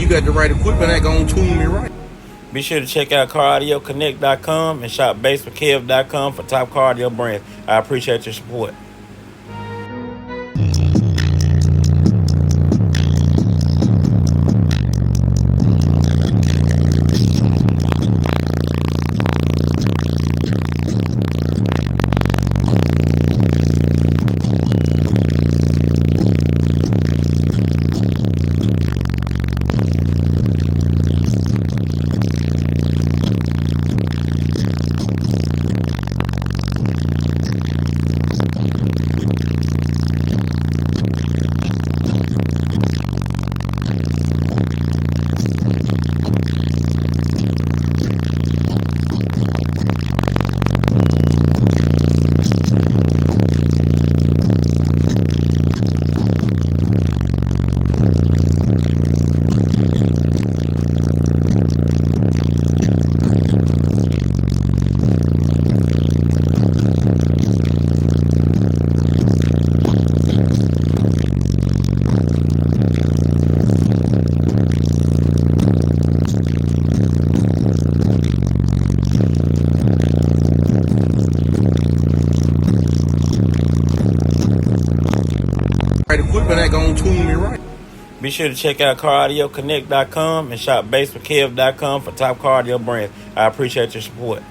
you got the right equipment, that gonna tune me right. Be sure to check out CarAudioConnect.com and shop BASSWITHKEV.com for top car audio brands. I appreciate your support. Equipment, that gonna tune me right. Be sure to check out CarAudioConnect.com and shop BASSWITHKEV.com for top car audio brands. I appreciate your support.